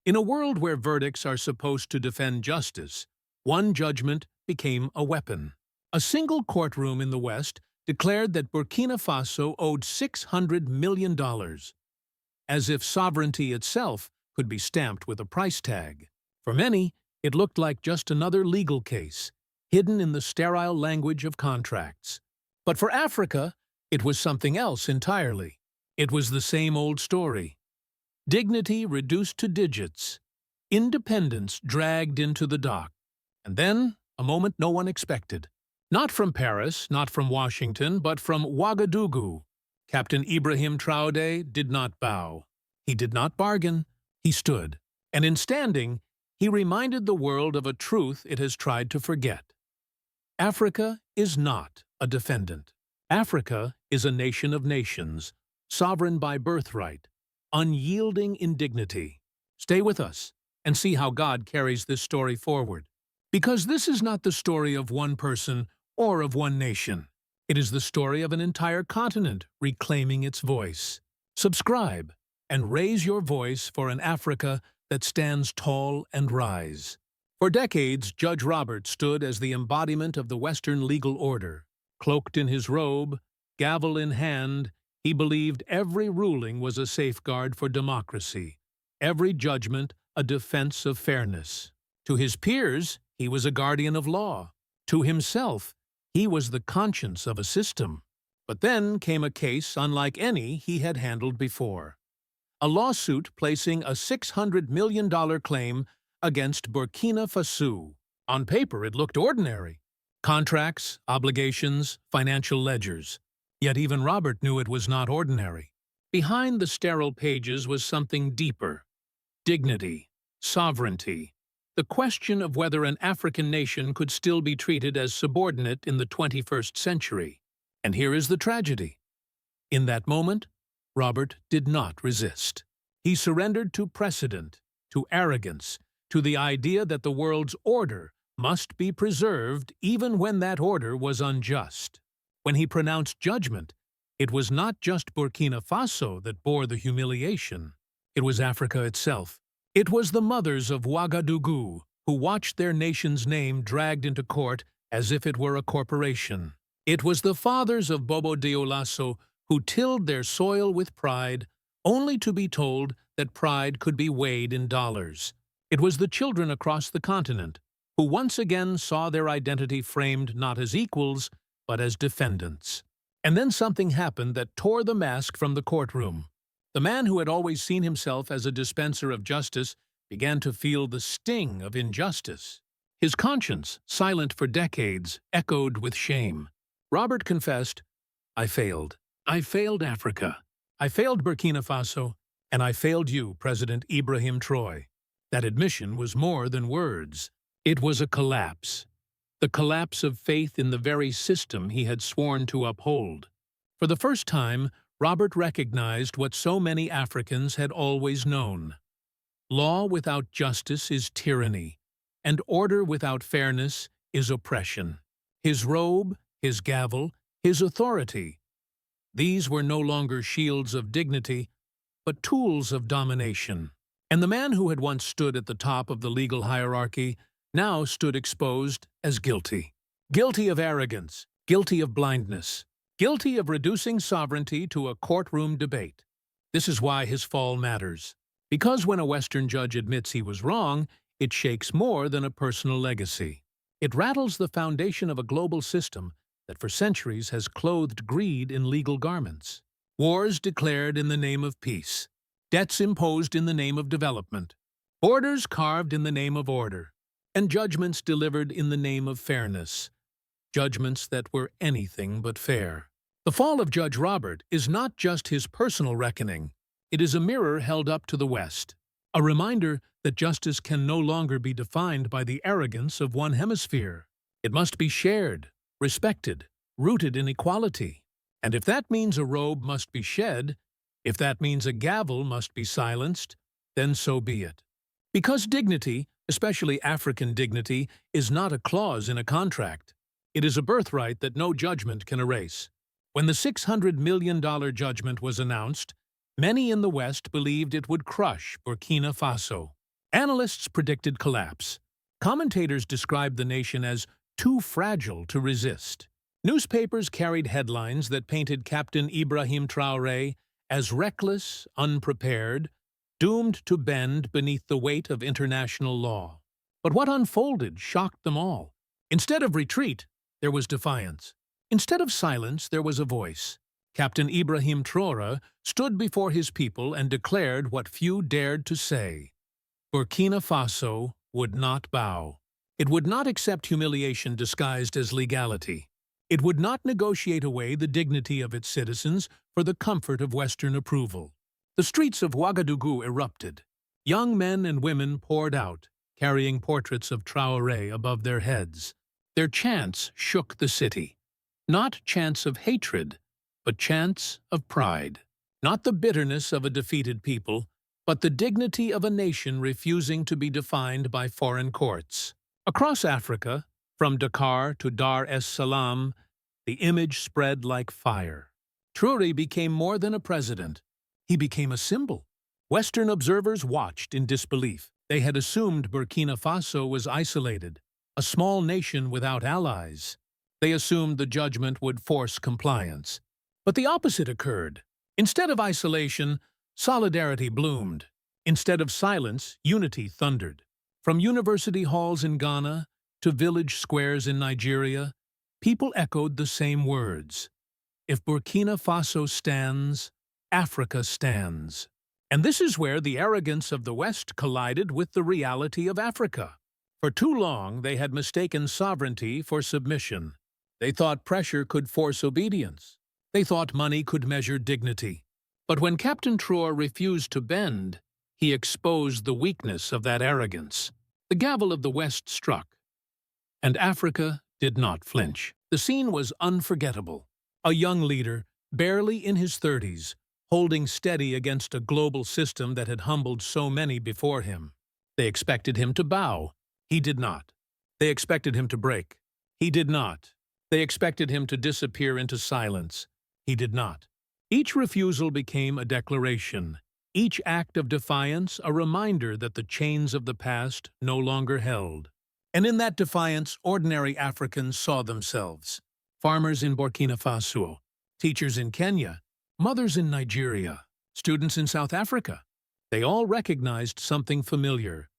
In a world where verdicts are supposed to defend justice, one judgment became a weapon. A single courtroom in the West declared that Burkina Faso owed $600 million, as if sovereignty itself could be stamped with a price tag. For many, it looked like just another legal case, hidden in the sterile language of contracts. But for Africa, it was something else entirely. It was the same old story. Dignity reduced to digits, independence dragged into the dock, and then a moment no one expected. Not from Paris, not from Washington, but from Ouagadougou. Captain Ibrahim Traoré did not bow. He did not bargain. He stood. And in standing, he reminded the world of a truth it has tried to forget. Africa is not a defendant. Africa is a nation of nations, sovereign by birthright, unyielding in dignity. Stay with us and see how God carries this story forward. Because this is not the story of one person or of one nation. It is the story of an entire continent reclaiming its voice. Subscribe and raise your voice for an Africa that stands tall and rise. For decades, Judge Robert stood as the embodiment of the Western legal order. Cloaked in his robe, gavel in hand, he believed every ruling was a safeguard for democracy, every judgment a defense of fairness. To his peers, he was a guardian of law. To himself, he was the conscience of a system. But then came a case unlike any he had handled before. A lawsuit placing a $600 million claim against Burkina Faso. On paper, it looked ordinary. Contracts, obligations, financial ledgers. Yet even Robert knew it was not ordinary. Behind the sterile pages was something deeper. Dignity, sovereignty, the question of whether an African nation could still be treated as subordinate in the 21st century. And here is the tragedy. In that moment, Robert did not resist. He surrendered to precedent, to arrogance, to the idea that the world's order must be preserved even when that order was unjust. When he pronounced judgment, it was not just Burkina Faso that bore the humiliation. It was Africa itself. It was the mothers of Ouagadougou who watched their nation's name dragged into court as if it were a corporation. It was the fathers of Bobo Dioulasso who tilled their soil with pride, only to be told that pride could be weighed in dollars. It was the children across the continent who once again saw their identity framed not as equals, but as defendants. And then something happened that tore the mask from the courtroom. The man who had always seen himself as a dispenser of justice began to feel the sting of injustice. His conscience, silent for decades, echoed with shame. Robert confessed, "I failed. I failed Africa. I failed Burkina Faso, and I failed you, President Ibrahim Traoré." That admission was more than words. It was a collapse. The collapse of faith in the very system he had sworn to uphold. For the first time, Robert recognized what so many Africans had always known. Law without justice is tyranny, and order without fairness is oppression. His robe, his gavel, his authority. These were no longer shields of dignity, but tools of domination. And the man who had once stood at the top of the legal hierarchy now stood exposed as guilty. Guilty of arrogance, guilty of blindness, guilty of reducing sovereignty to a courtroom debate. This is why his fall matters. Because when a Western judge admits he was wrong, it shakes more than a personal legacy. It rattles the foundation of a global system that for centuries has clothed greed in legal garments. Wars declared in the name of peace. Debts imposed in the name of development. Borders carved in the name of order. And judgments delivered in the name of fairness. Judgments that were anything but fair. The fall of Judge Robert is not just his personal reckoning. It is a mirror held up to the West. A reminder that justice can no longer be defined by the arrogance of one hemisphere. It must be shared, respected, rooted in equality. And if that means a robe must be shed, if that means a gavel must be silenced, then so be it. Because dignity, especially African dignity, is not a clause in a contract. It is a birthright that no judgment can erase. When the $600 million judgment was announced, many in the West believed it would crush Burkina Faso. Analysts predicted collapse. Commentators described the nation as too fragile to resist. Newspapers carried headlines that painted Captain Ibrahim Traoré as reckless, unprepared, doomed to bend beneath the weight of international law. But what unfolded shocked them all. Instead of retreat, there was defiance. Instead of silence, there was a voice. Captain Ibrahim Traoré stood before his people and declared what few dared to say. Burkina Faso would not bow. It would not accept humiliation disguised as legality. It would not negotiate away the dignity of its citizens for the comfort of Western approval. The streets of Ouagadougou erupted. Young men and women poured out, carrying portraits of Traoré above their heads. Their chants shook the city. Not chants of hatred, but chants of pride. Not the bitterness of a defeated people, but the dignity of a nation refusing to be defined by foreign courts. Across Africa, from Dakar to Dar es Salaam, the image spread like fire. Traoré became more than a president. He became a symbol. Western observers watched in disbelief. They had assumed Burkina Faso was isolated, a small nation without allies. They assumed the judgment would force compliance. But the opposite occurred. Instead of isolation, solidarity bloomed. Instead of silence, unity thundered. From university halls in Ghana to village squares in Nigeria, people echoed the same words. If Burkina Faso stands, Africa stands. And this is where the arrogance of the West collided with the reality of Africa. For too long, they had mistaken sovereignty for submission. They thought pressure could force obedience. They thought money could measure dignity. But when Captain Traoré refused to bend, he exposed the weakness of that arrogance. The gavel of the West struck, and Africa did not flinch. The scene was unforgettable. A young leader, barely in his 30s, holding steady against a global system that had humbled so many before him. They expected him to bow. He did not. They expected him to break. He did not. They expected him to disappear into silence. He did not. Each refusal became a declaration. Each act of defiance a reminder that the chains of the past no longer held. And in that defiance, ordinary Africans saw themselves. Farmers in Burkina Faso, teachers in Kenya, mothers in Nigeria, students in South Africa. They all recognized something familiar.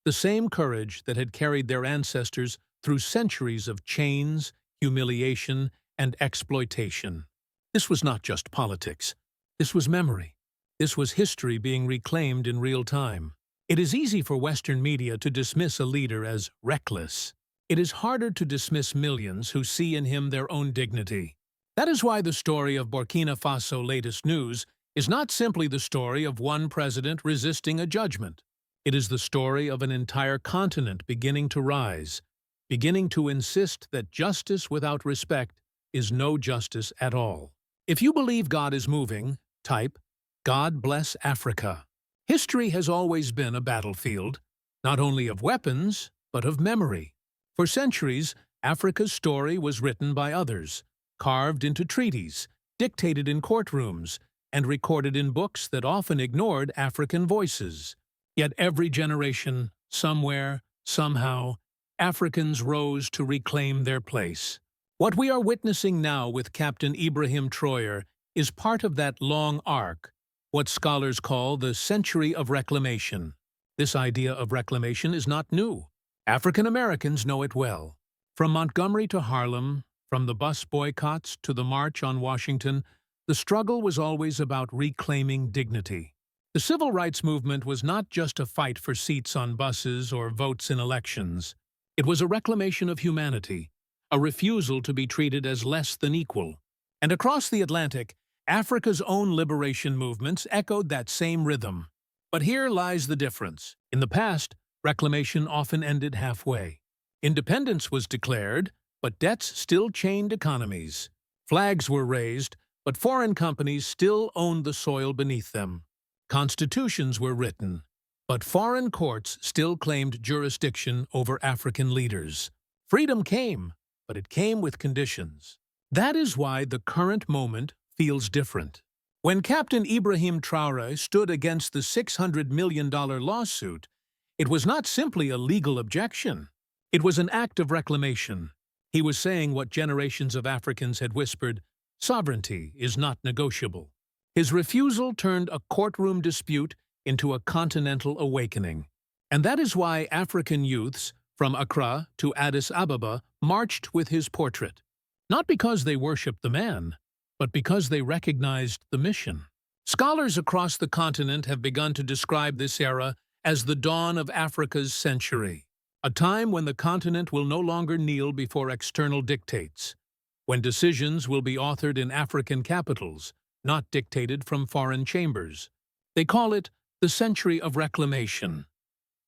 The same courage that had carried their ancestors through centuries of chains, humiliation, and exploitation. This was not just politics. This was memory. This was history being reclaimed in real time. It is easy for Western media to dismiss a leader as reckless. It is harder to dismiss millions who see in him their own dignity. That is why the story of Burkina Faso latest news is not simply the story of one president resisting a judgment. It is the story of an entire continent beginning to rise, beginning to insist that justice without respect is no justice at all. If you believe God is moving, type, God bless Africa. History has always been a battlefield, not only of weapons, but of memory. For centuries, Africa's story was written by others, carved into treaties, dictated in courtrooms, and recorded in books that often ignored African voices. Yet every generation, somewhere, somehow, Africans rose to reclaim their place. What we are witnessing now with Captain Ibrahim Traoré is part of that long arc, what scholars call the Century of Reclamation. This idea of reclamation is not new. African Americans know it well. From Montgomery to Harlem, from the bus boycotts to the March on Washington, the struggle was always about reclaiming dignity. The civil rights movement was not just a fight for seats on buses or votes in elections. It was a reclamation of humanity, a refusal to be treated as less than equal. And across the Atlantic, Africa's own liberation movements echoed that same rhythm. But here lies the difference. In the past, reclamation often ended halfway. Independence was declared, but debts still chained economies. Flags were raised, but foreign companies still owned the soil beneath them. Constitutions were written, but foreign courts still claimed jurisdiction over African leaders. Freedom came, but it came with conditions. That is why the current moment feels different. When Captain Ibrahim Traoré stood against the $600 million lawsuit, It was not simply a legal objection. It was an act of reclamation. He was saying what generations of Africans had whispered: sovereignty is not negotiable. His refusal turned a courtroom dispute into a continental awakening. And that is why African youths, from Accra to Addis Ababa, marched with his portrait. Not because they worshipped the man, but because they recognized the mission. Scholars across the continent have begun to describe this era as the dawn of Africa's century, a time when the continent will no longer kneel before external dictates, when decisions will be authored in African capitals, not dictated from foreign chambers. They call it the Century of Reclamation,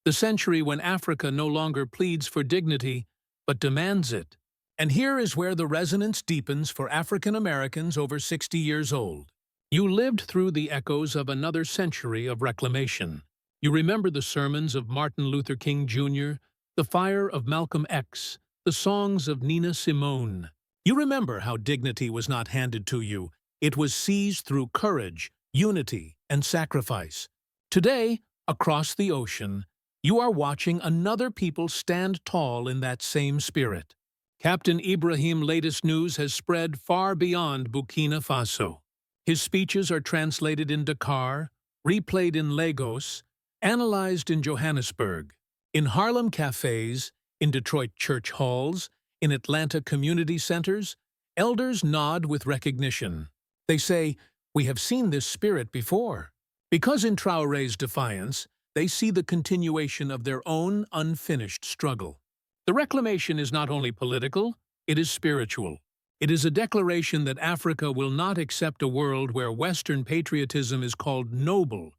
the century when Africa no longer pleads for dignity, but demands it. And here is where the resonance deepens for African Americans over 60 years old. You lived through the echoes of another century of reclamation. You remember the sermons of Martin Luther King Jr., the fire of Malcolm X, the songs of Nina Simone. You remember how dignity was not handed to you. It was seized through courage, unity, and sacrifice. Today, across the ocean, you are watching another people stand tall in that same spirit. Captain Ibrahim's latest news has spread far beyond Burkina Faso. His speeches are translated in Dakar, replayed in Lagos, analyzed in Johannesburg, in Harlem cafes, in Detroit church halls, in Atlanta community centers. Elders nod with recognition. They say, "We have seen this spirit before." Because in Traoré's defiance, they see the continuation of their own unfinished struggle. The reclamation is not only political, it is spiritual. It is a declaration that Africa will not accept a world where Western patriotism is called noble,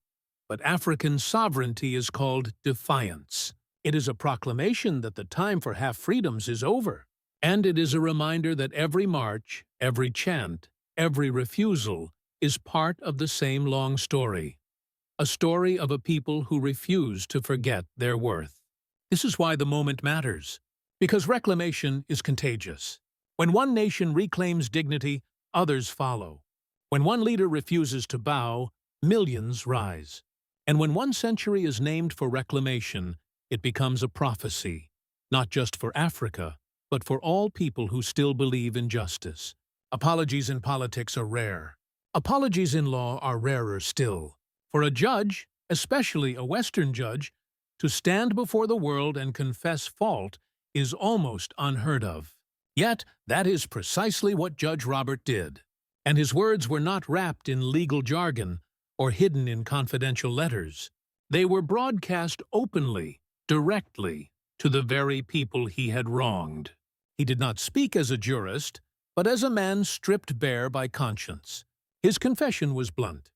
but African sovereignty is called defiance. It is a proclamation that the time for half-freedoms is over. And it is a reminder that every march, every chant, every refusal is part of the same long story. A story of a people who refuse to forget their worth. This is why the moment matters, because reclamation is contagious. When one nation reclaims dignity, others follow. When one leader refuses to bow, millions rise. And when one century is named for reclamation, it becomes a prophecy, not just for Africa, but for all people who still believe in justice. Apologies in politics are rare. Apologies in law are rarer still. For a judge, especially a Western judge, to stand before the world and confess fault is almost unheard of. Yet, that is precisely what Judge Robert did. And his words were not wrapped in legal jargon or hidden in confidential letters. They were broadcast openly, directly, to the very people he had wronged. He did not speak as a jurist, but as a man stripped bare by conscience. His confession was blunt.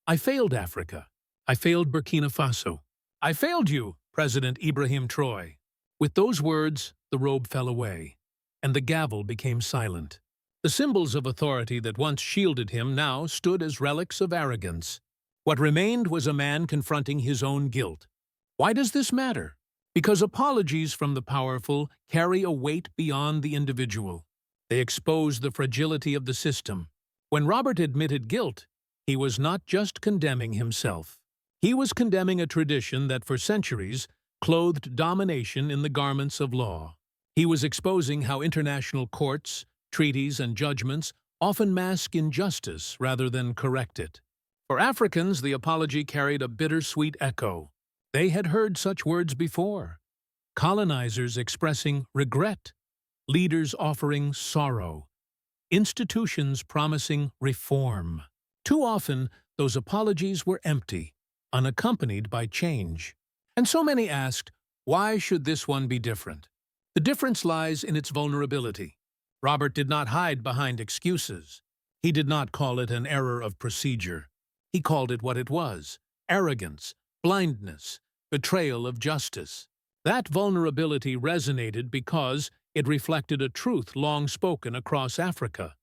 I failed Africa. I failed Burkina Faso. I failed you, President Ibrahim Traoré. With those words, the robe fell away, and the gavel became silent. The symbols of authority that once shielded him now stood as relics of arrogance. What remained was a man confronting his own guilt. Why does this matter? Because apologies from the powerful carry a weight beyond the individual. They expose the fragility of the system. When Robert admitted guilt, he was not just condemning himself. He was condemning a tradition that for centuries clothed domination in the garments of law. He was exposing how international courts, treaties, and judgments often mask injustice rather than correct it. For Africans, the apology carried a bittersweet echo. They had heard such words before. Colonizers expressing regret, leaders offering sorrow, institutions promising reform. Too often, those apologies were empty, unaccompanied by change. And so many asked, why should this one be different? The difference lies in its vulnerability. Robert did not hide behind excuses. He did not call it an error of procedure. He called it what it was: arrogance, blindness, betrayal of justice. That vulnerability resonated because it reflected a truth long spoken across Africa,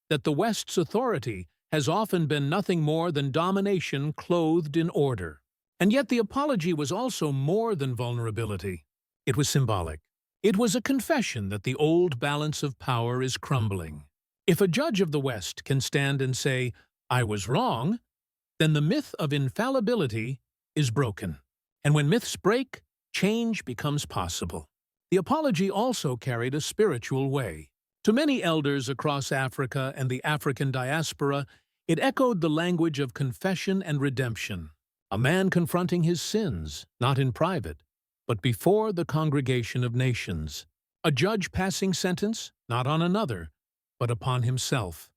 that the West's authority has often been nothing more than domination clothed in order. And yet the apology was also more than vulnerability. It was symbolic. It was a confession that the old balance of power is crumbling. If a judge of the West can stand and say, "I was wrong," then the myth of infallibility is broken. And when myths break, change becomes possible. The apology also carried a spiritual way. To many elders across Africa and the African diaspora, it echoed the language of confession and redemption. A man confronting his sins, not in private, but before the congregation of nations. A judge passing sentence, not on another, but upon himself.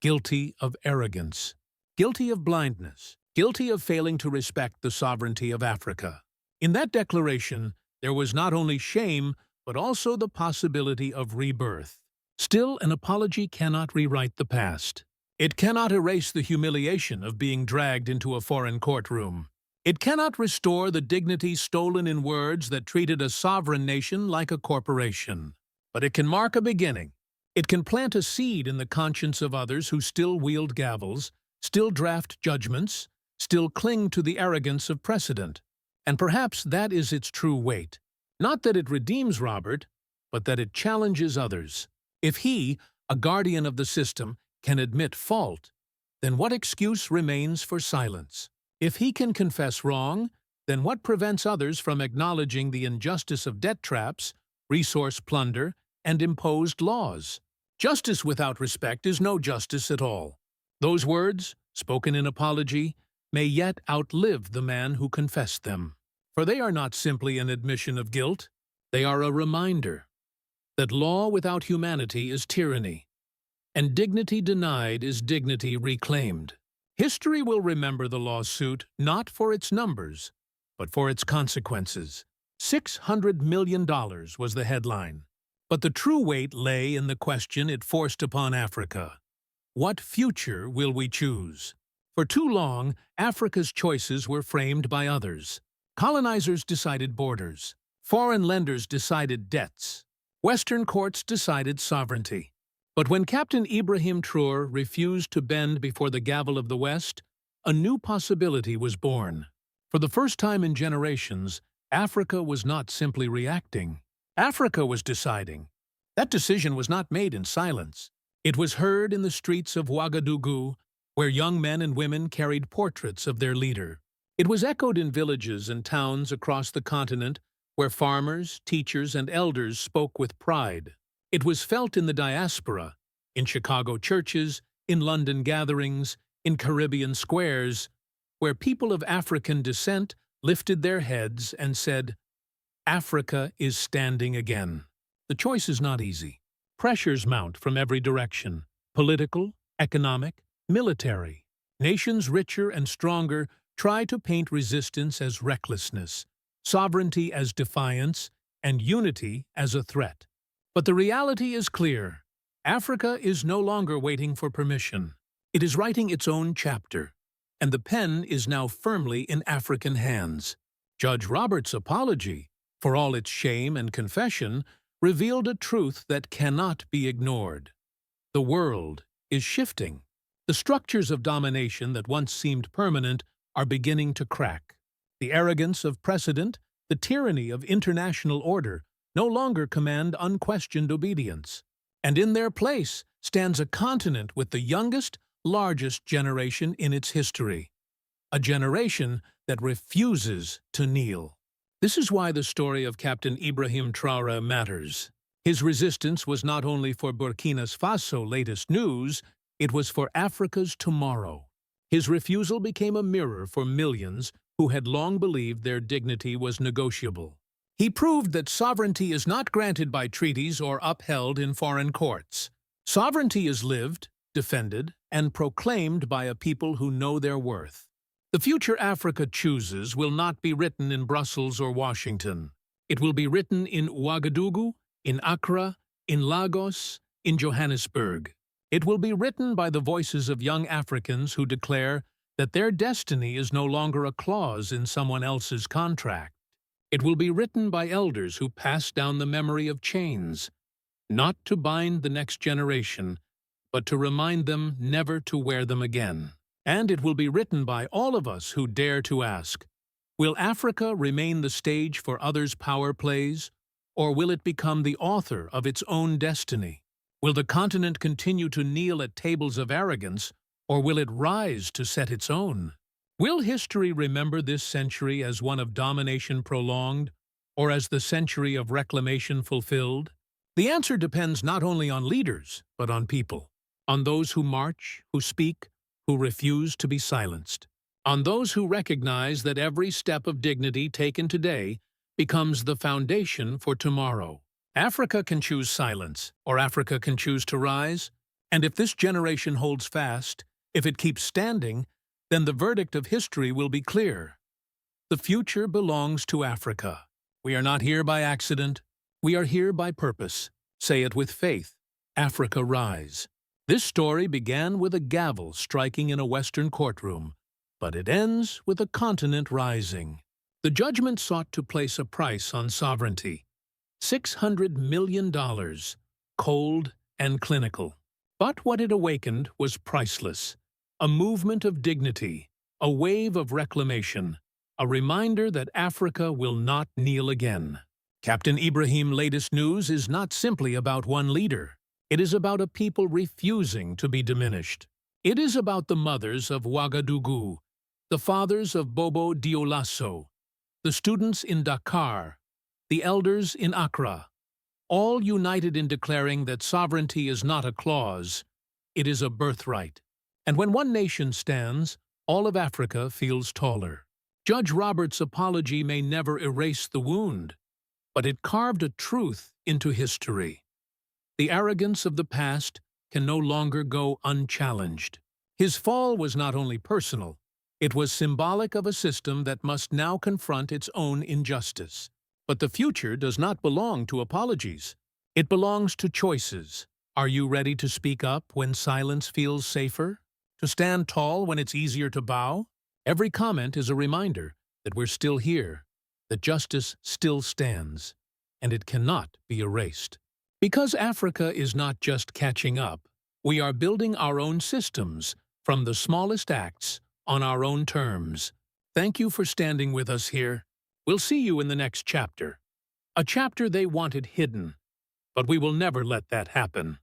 Guilty of arrogance, guilty of blindness, guilty of failing to respect the sovereignty of Africa. In that declaration, there was not only shame, but also the possibility of rebirth. Still, an apology cannot rewrite the past. It cannot erase the humiliation of being dragged into a foreign courtroom. It cannot restore the dignity stolen in words that treated a sovereign nation like a corporation. But it can mark a beginning. It can plant a seed in the conscience of others who still wield gavels, still draft judgments, still cling to the arrogance of precedent. And perhaps that is its true weight. Not that it redeems Robert, but that it challenges others. If he, a guardian of the system, can admit fault, then what excuse remains for silence? If he can confess wrong, then what prevents others from acknowledging the injustice of debt traps, resource plunder, and imposed laws? Justice without respect is no justice at all. Those words, spoken in apology, may yet outlive the man who confessed them. For they are not simply an admission of guilt, they are a reminder that law without humanity is tyranny, and dignity denied is dignity reclaimed. History will remember the lawsuit not for its numbers, but for its consequences. $600 million was the headline. But the true weight lay in the question it forced upon Africa. What future will we choose? For too long, Africa's choices were framed by others. Colonizers decided borders. Foreign lenders decided debts. Western courts decided sovereignty. But when Captain Ibrahim Traoré refused to bend before the gavel of the West, a new possibility was born. For the first time in generations, Africa was not simply reacting. Africa was deciding. That decision was not made in silence. It was heard in the streets of Ouagadougou, where young men and women carried portraits of their leader. It was echoed in villages and towns across the continent, where farmers, teachers, and elders spoke with pride. It was felt in the diaspora, in Chicago churches, in London gatherings, in Caribbean squares, where people of African descent lifted their heads and said, "Africa is standing again." The choice is not easy. Pressures mount from every direction: political, economic, military. Nations richer and stronger try to paint resistance as recklessness, sovereignty as defiance, and unity as a threat. But the reality is clear. Africa is no longer waiting for permission. It is writing its own chapter, and the pen is now firmly in African hands. Judge Robert's apology, for all its shame and confession, revealed a truth that cannot be ignored. The world is shifting. The structures of domination that once seemed permanent are beginning to crack. The arrogance of precedent, the tyranny of international order, no longer command unquestioned obedience. And in their place stands a continent with the youngest, largest generation in its history. A generation that refuses to kneel. This is why the story of Captain Ibrahim Traoré matters. His resistance was not only for Burkina Faso's latest news, it was for Africa's tomorrow. His refusal became a mirror for millions who had long believed their dignity was negotiable. He proved that sovereignty is not granted by treaties or upheld in foreign courts. Sovereignty is lived, defended, and proclaimed by a people who know their worth. The future Africa chooses will not be written in Brussels or Washington. It will be written in Ouagadougou, in Accra, in Lagos, in Johannesburg. It will be written by the voices of young Africans who declare that their destiny is no longer a clause in someone else's contract. It will be written by elders who pass down the memory of chains, not to bind the next generation, but to remind them never to wear them again. And it will be written by all of us who dare to ask, will Africa remain the stage for others' power plays, or will it become the author of its own destiny? Will the continent continue to kneel at tables of arrogance, or will it rise to set its own? Will history remember this century as one of domination prolonged, or as the century of reclamation fulfilled? The answer depends not only on leaders, but on people. On those who march, who speak, who refuse to be silenced. On those who recognize that every step of dignity taken today becomes the foundation for tomorrow. Africa can choose silence, or Africa can choose to rise. And if this generation holds fast, if it keeps standing, then the verdict of history will be clear. The future belongs to Africa. We are not here by accident. We are here by purpose. Say it with faith. Africa rise. This story began with a gavel striking in a Western courtroom, but it ends with a continent rising. The judgment sought to place a price on sovereignty. $600 million, cold and clinical. But what it awakened was priceless. A movement of dignity, a wave of reclamation, a reminder that Africa will not kneel again. Captain Ibrahim's latest news is not simply about one leader. It is about a people refusing to be diminished. It is about the mothers of Ouagadougou, the fathers of Bobo Dioulasso, the students in Dakar, the elders in Accra, all united in declaring that sovereignty is not a clause, it is a birthright. And when one nation stands, all of Africa feels taller. Judge Roberts' apology may never erase the wound, but it carved a truth into history. The arrogance of the past can no longer go unchallenged. His fall was not only personal, it was symbolic of a system that must now confront its own injustice. But the future does not belong to apologies. It belongs to choices. Are you ready to speak up when silence feels safer? To stand tall when it's easier to bow? Every comment is a reminder that we're still here, that justice still stands, and it cannot be erased. Because Africa is not just catching up, we are building our own systems, from the smallest acts, on our own terms. Thank you for standing with us here. We'll see you in the next chapter. A chapter they wanted hidden, but we will never let that happen.